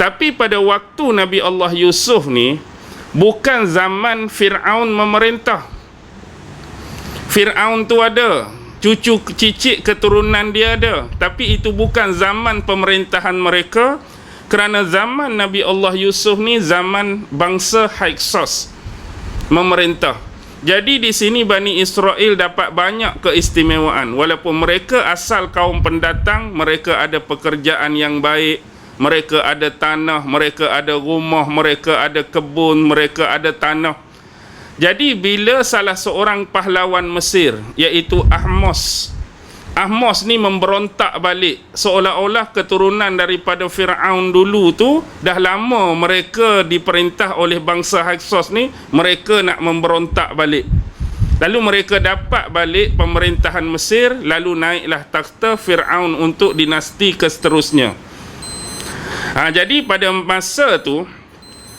Tapi pada waktu Nabi Allah Yusuf ni, bukan zaman Fir'aun memerintah. Fir'aun tu ada, cucu cicit keturunan dia ada, tapi itu bukan zaman pemerintahan mereka, kerana zaman Nabi Allah Yusuf ni zaman bangsa Hyksos memerintah. Jadi di sini Bani Israel dapat banyak keistimewaan. Walaupun mereka asal kaum pendatang, mereka ada pekerjaan yang baik, mereka ada tanah, mereka ada rumah, mereka ada kebun, mereka ada tanah. Jadi bila salah seorang pahlawan Mesir, iaitu Ahmos ni memberontak balik, seolah-olah keturunan daripada Fir'aun dulu tu, dah lama mereka diperintah oleh bangsa Hyksos ni, mereka nak memberontak balik. Lalu mereka dapat balik pemerintahan Mesir, lalu naiklah takhta Fir'aun untuk dinasti seterusnya. Jadi pada masa tu,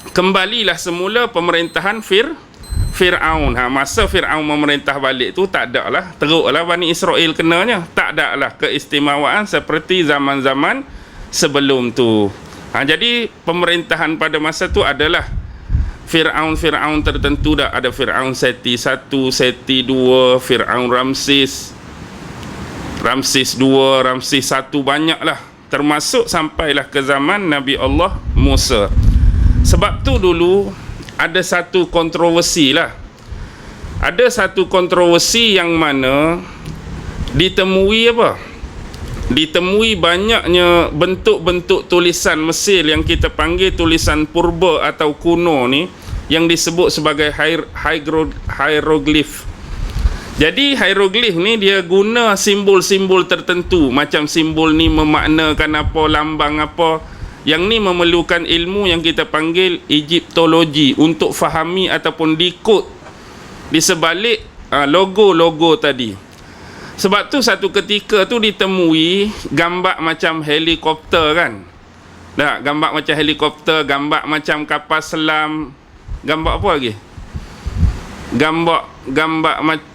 kembalilah semula pemerintahan Fir'aun. Masa Fir'aun memerintah balik tu, tak ada lah, teruklah Bani Israel kenanya. Tak ada lah keistimewaan seperti zaman-zaman sebelum tu. Jadi pemerintahan pada masa tu adalah Fir'aun tertentu dah. Ada Fir'aun Seti 1, Seti 2, Fir'aun Ramses 2, Ramses 1, banyak lah. Termasuk sampailah ke zaman Nabi Allah Musa. Sebab tu dulu ada satu kontroversi lah. Ada satu kontroversi yang mana ditemui apa? Ditemui banyaknya bentuk-bentuk tulisan Mesir yang kita panggil tulisan purba atau kuno ni, yang disebut sebagai hieroglif. Jadi hieroglif ni dia guna simbol-simbol tertentu. Macam simbol ni memaknakan apa, lambang apa. Yang ni memerlukan ilmu yang kita panggil Egyptologi untuk fahami ataupun dekod di sebalik logo-logo tadi. Sebab tu satu ketika tu ditemui gambar macam helikopter kan. Gambar macam helikopter, gambar macam kapal selam, gambar apa lagi? Gambar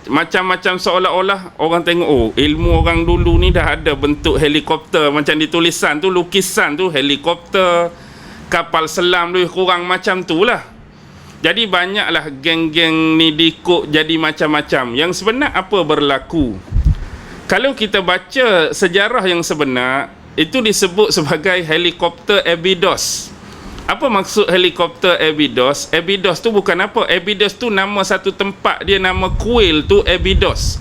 macam-macam, seolah-olah orang tengok, ilmu orang dulu ni dah ada bentuk helikopter. Macam di tulisan tu, lukisan tu helikopter, kapal selam, lebih kurang macam tu lah. Jadi banyaklah geng-geng ni dikut jadi macam-macam. Yang sebenar apa berlaku? Kalau kita baca sejarah yang sebenar, itu disebut sebagai helikopter Abydos. Apa maksud helikopter Abydos? Abydos tu bukan apa. Abydos tu nama satu tempat dia, nama kuil tu Abydos.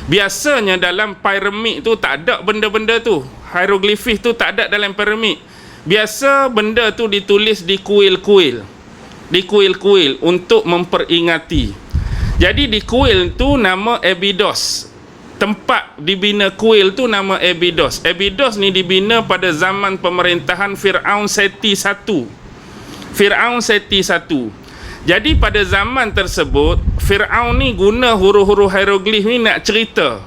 Biasanya dalam piramid tu tak ada benda-benda tu. Hieroglifis tu tak ada dalam piramid. Biasa benda tu ditulis di kuil-kuil. Di kuil-kuil untuk memperingati. Jadi di kuil tu nama Abydos. Tempat dibina kuil tu nama Abydos. Abydos ni dibina pada zaman pemerintahan Fir'aun Seti 1. Fir'aun Seti 1. Jadi pada zaman tersebut, Fir'aun ni guna huruf-huruf hieroglif ni nak cerita.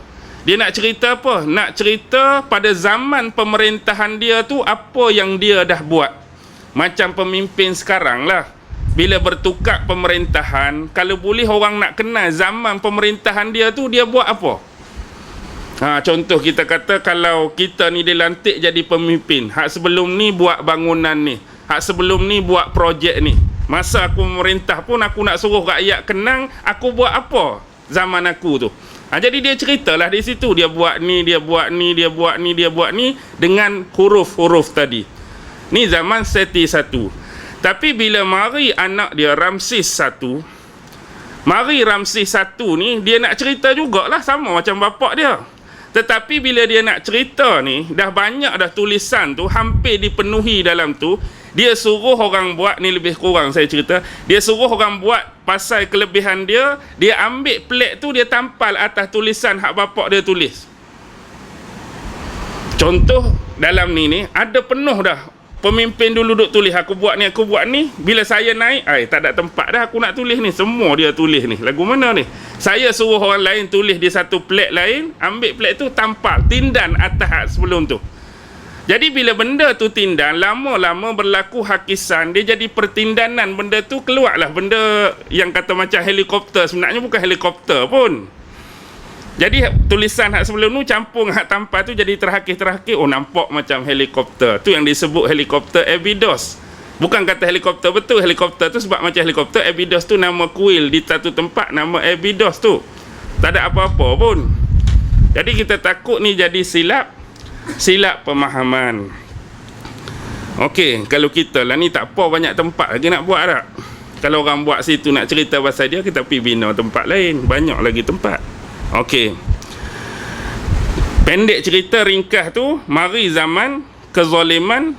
Dia nak cerita apa? Nak cerita pada zaman pemerintahan dia tu apa yang dia dah buat. Macam pemimpin sekarang lah. Bila bertukar pemerintahan, kalau boleh orang nak kenal zaman pemerintahan dia tu, dia buat apa? Contoh kita kata, kalau kita ni dilantik jadi pemimpin, hak sebelum ni buat bangunan ni, hak sebelum ni buat projek ni. Masa aku memerintah pun aku nak suruh rakyat kenang aku buat apa zaman aku tu. Jadi dia ceritalah di situ, dia buat ni, dia buat ni, dia buat ni, dia buat ni, dengan huruf-huruf tadi. Ni zaman Seti 1. Tapi bila mari anak dia Ramses 1, mari Ramses 1 ni, dia nak cerita jugalah sama macam bapak dia. Tetapi bila dia nak cerita ni, dah banyak dah tulisan tu, hampir dipenuhi dalam tu. Dia suruh orang buat, ni lebih kurang saya cerita, dia suruh orang buat pasal kelebihan dia. Dia ambil plate tu, dia tampal atas tulisan hak bapak dia tulis. Contoh dalam ni ada penuh dah. Pemimpin dulu duk tulis, aku buat ni, aku buat ni. Bila saya naik, tak ada tempat dah aku nak tulis ni. Semua dia tulis ni. Lagu mana ni? Saya suruh orang lain tulis di satu plate lain, ambil plate tu, tampal, tindan atas sebelum tu. Jadi bila benda tu tindan, lama-lama berlaku hakisan, dia jadi pertindanan. Benda tu keluarlah benda yang kata macam helikopter. Sebenarnya bukan helikopter pun. Jadi tulisan hak sebelum tu campur hak tampal tu, jadi terhakis-terhakis, nampak macam helikopter. Tu yang disebut helikopter Abydos. Bukan kata helikopter betul. Helikopter tu sebab macam helikopter, Abydos tu nama kuil di satu tempat, nama Abydos tu. Tak ada apa-apa pun. Jadi kita takut ni jadi silap pemahaman. Okey, kalau kita lah ni tak apa banyak tempat lagi nak buat tak? Kalau orang buat situ nak cerita pasal dia, kita pergi bina tempat lain. Banyak lagi tempat. Okey. Pendek cerita ringkas tu, mari zaman kezaliman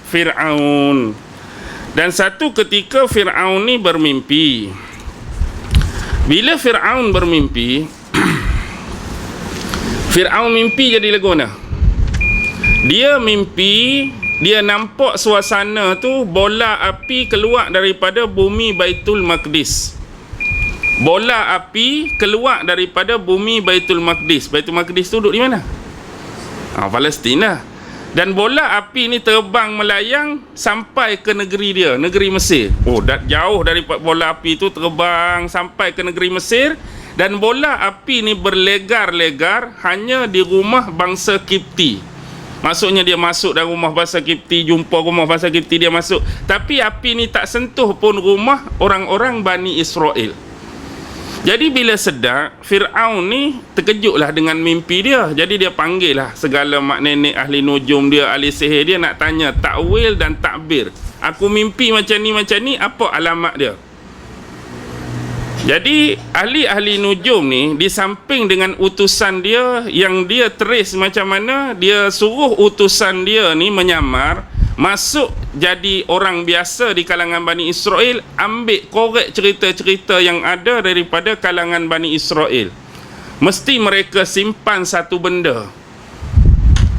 Fir'aun. Dan satu ketika Fir'aun ni bermimpi. Bila Fir'aun bermimpi, Fir'aun mimpi jadi lagu mana? Dia mimpi, dia nampak suasana tu bola api keluar daripada bumi Baitul Maqdis. Bola api keluar daripada bumi Baitul Maqdis. Baitul Maqdis tu duduk di mana? Palestin lah. Dan bola api ni terbang melayang sampai ke negeri dia, negeri Mesir. Jauh daripada bola api tu terbang sampai ke negeri Mesir. Dan bola api ni berlegar-legar hanya di rumah bangsa Kipti. Maksudnya dia masuk dalam rumah bangsa Kipti, jumpa rumah bangsa Kipti, dia masuk. Tapi api ni tak sentuh pun rumah orang-orang Bani Israel. Jadi bila sedar, Fir'aun ni terkejutlah dengan mimpi dia. Jadi dia panggil lah segala mak nenek, ahli nujum dia, ahli sihir dia, nak tanya takwil dan takbir. Aku mimpi macam ni, apa alamat dia? Jadi ahli-ahli nujum ni, di samping dengan utusan dia yang dia trace macam mana, dia suruh utusan dia ni menyamar, masuk jadi orang biasa di kalangan Bani Israel, ambil korek cerita-cerita yang ada daripada kalangan Bani Israel. Mesti mereka simpan satu benda.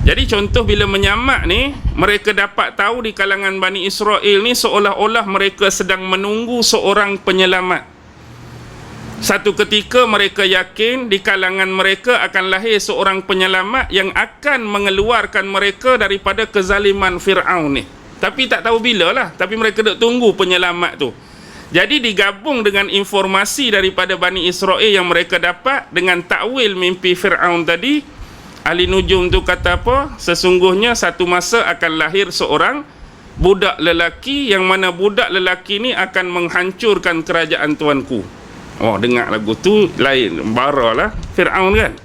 Jadi contoh bila menyamak ni, mereka dapat tahu di kalangan Bani Israel ni seolah-olah mereka sedang menunggu seorang penyelamat. Satu ketika mereka yakin di kalangan mereka akan lahir seorang penyelamat yang akan mengeluarkan mereka daripada kezaliman Fir'aun ni. Tapi tak tahu bila lah. Tapi mereka duk tunggu penyelamat tu. Jadi digabung dengan informasi daripada Bani Israel yang mereka dapat dengan takwil mimpi Fir'aun tadi. Ahli nujum tu kata apa? Sesungguhnya satu masa akan lahir seorang budak lelaki, yang mana budak lelaki ni akan menghancurkan kerajaan tuanku. Dengar lagu tu lain, baralah Fir'aun kan.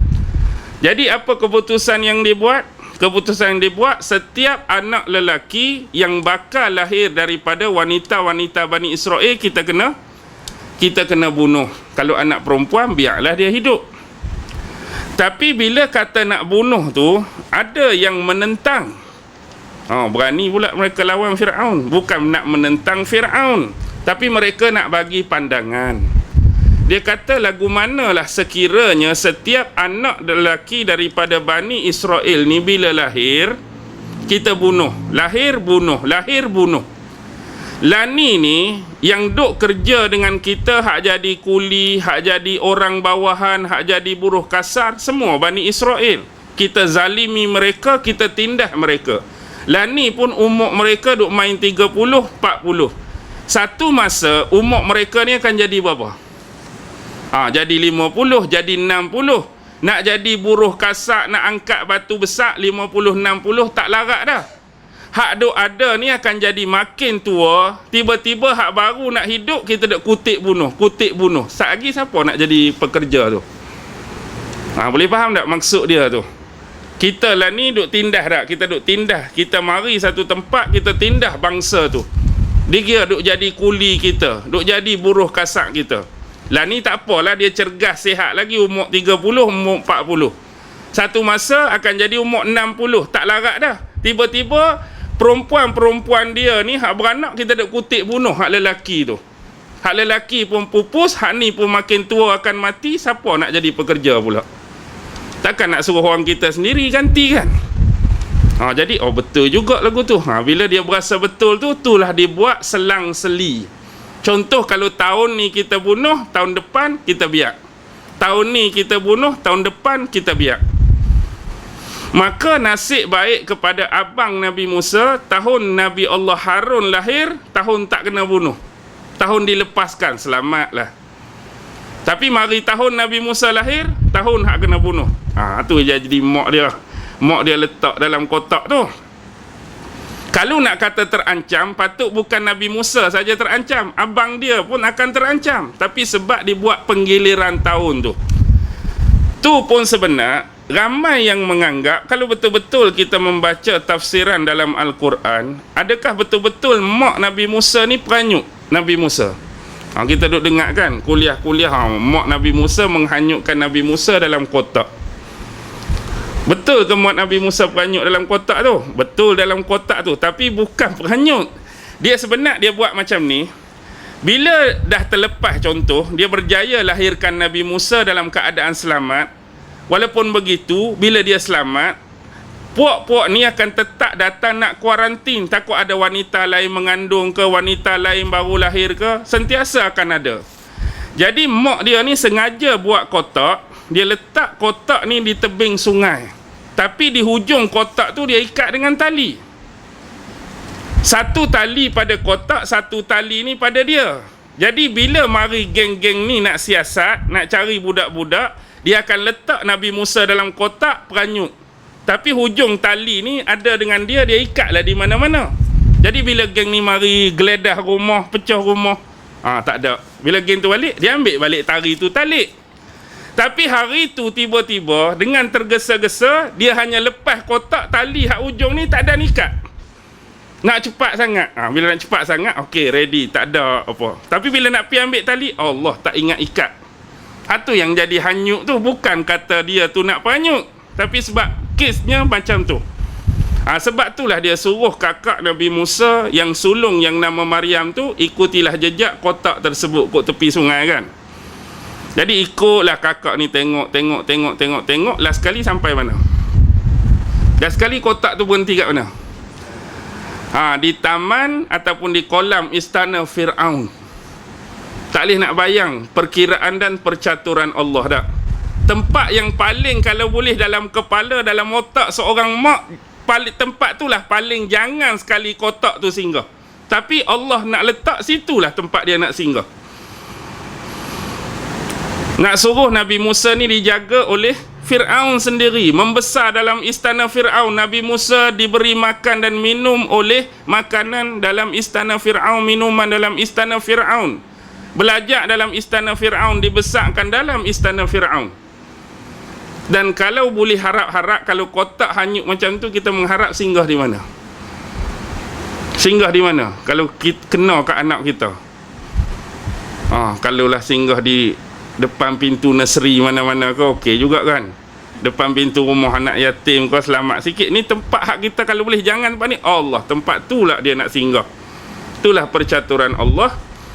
Jadi apa keputusan yang dibuat? Keputusan yang dibuat, setiap anak lelaki yang bakal lahir daripada wanita-wanita Bani Israel, kita kena bunuh. Kalau anak perempuan, biarlah dia hidup. Tapi bila kata nak bunuh tu, ada yang menentang. Berani pula mereka lawan Fir'aun. Bukan nak menentang Fir'aun, tapi mereka nak bagi pandangan. Dia kata lagu manalah sekiranya setiap anak lelaki daripada Bani Israel ni bila lahir, kita bunuh. Lahir bunuh, lahir bunuh. Lani ni yang duk kerja dengan kita, hak jadi kuli, hak jadi orang bawahan, hak jadi buruh kasar, semua Bani Israel. Kita zalimi mereka, kita tindah mereka. Lani pun umur mereka duk main 30, 40. Satu masa umur mereka ni akan jadi berapa? Jadi 50, jadi 60. Nak jadi buruh kasak, nak angkat batu besar 50, 60, tak larat dah. Hak duk ada ni akan jadi makin tua. Tiba-tiba hak baru nak hidup, kita duk kutip bunuh. Lagi siapa nak jadi pekerja tu? Boleh faham tak maksud dia tu? Kita lah ni duk tindah tak? Kita duk tindah. Kita mari satu tempat, kita tindah bangsa tu. Dia duk jadi kuli kita, duk jadi buruh kasak kita. Lah ni tak apalah, dia cergas, sihat lagi, umur 30, umur 40. Satu masa akan jadi umur 60, tak larat dah. Tiba-tiba perempuan-perempuan dia ni, hak beranak kita duk kutip bunuh hak lelaki tu. Hak lelaki pun pupus, hak ni pun makin tua akan mati. Siapa nak jadi pekerja pula? Takkan nak suruh orang kita sendiri ganti kan? Jadi betul juga lagu tu. Bila dia berasa betul tu, itulah dibuat selang-seli. Contoh kalau tahun ni kita bunuh, tahun depan kita biak. Tahun ni kita bunuh, tahun depan kita biak. Maka nasib baik kepada abang Nabi Musa, tahun Nabi Allah Harun lahir, tahun tak kena bunuh. Tahun dilepaskan, selamatlah. Tapi mari tahun Nabi Musa lahir, tahun hak kena bunuh. Tu jadi mak dia letak dalam kotak tu. Kalau nak kata terancam, patut bukan Nabi Musa saja terancam, abang dia pun akan terancam. Tapi sebab dibuat penggiliran tahun tu pun sebenar, ramai yang menganggap kalau betul-betul kita membaca tafsiran dalam Al-Quran, adakah betul-betul mak Nabi Musa ni peranyuk Nabi Musa? Kita duduk dengar kan kuliah-kuliah, mak Nabi Musa menghanyutkan Nabi Musa dalam kotak. Betul ke mak Nabi Musa peranyuk dalam kotak tu? Betul dalam kotak tu, tapi bukan peranyuk. Dia sebenar dia buat macam ni, bila dah terlepas, contoh dia berjaya lahirkan Nabi Musa dalam keadaan selamat. Walaupun begitu, bila dia selamat, puak-puak ni akan tetap datang nak kuarantin, takut ada wanita lain mengandung ke, wanita lain baru lahir ke, sentiasa akan ada. Jadi mak dia ni sengaja buat kotak. Dia letak kotak ni di tebing sungai, tapi di hujung kotak tu dia ikat dengan tali. Satu tali pada kotak, satu tali ni pada dia. Jadi bila mari geng-geng ni nak siasat, nak cari budak-budak, dia akan letak Nabi Musa dalam kotak peranyut, tapi hujung tali ni ada dengan dia, dia ikatlah di mana-mana. Jadi bila geng ni mari geledah rumah, pecah rumah, tak ada. Bila geng tu balik, dia ambil balik tali tu talik. Tapi hari tu tiba-tiba dengan tergesa-gesa, dia hanya lepas kotak, tali hak ujung ni tak ada nikat. Nak cepat sangat. Bila nak cepat sangat, okey, ready, tak ada apa. Tapi bila nak pergi ambil tali, Allah tak ingat ikat. Itu yang jadi hanyut tu, bukan kata dia tu nak peranyut, tapi sebab kesnya macam tu. Sebab itulah dia suruh kakak Nabi Musa yang sulung yang nama Maryam tu, ikutilah jejak kotak tersebut kat tepi sungai kan. Jadi ikutlah kakak ni, tengok. Last sekali sampai mana? Last sekali kotak tu berhenti kat mana? Di taman ataupun di kolam istana Fir'aun. Tak boleh nak bayang perkiraan dan percaturan Allah dah. Tempat yang paling kalau boleh dalam kepala, dalam otak seorang mak, tempat tu lah paling jangan sekali kotak tu singgah. Tapi Allah nak letak situlah tempat dia nak singgah. Nak suruh Nabi Musa ni dijaga oleh Fir'aun sendiri, membesar dalam istana Fir'aun. Nabi Musa diberi makan dan minum oleh makanan dalam istana Fir'aun, minuman dalam istana Fir'aun, belajar dalam istana Fir'aun, dibesarkan dalam istana Fir'aun. Dan kalau boleh harap-harap, kalau kotak hanyut macam tu, kita mengharap singgah di mana? Singgah di mana? Kalau kita kena kat anak kita, kalaulah singgah di depan pintu nursery mana-mana ke, okey juga kan. Depan pintu rumah anak yatim kau, selamat sikit. Ni tempat hak kita, kalau boleh jangan tempat ni. Allah, tempat tu lah dia nak singgah. Itulah percaturan Allah.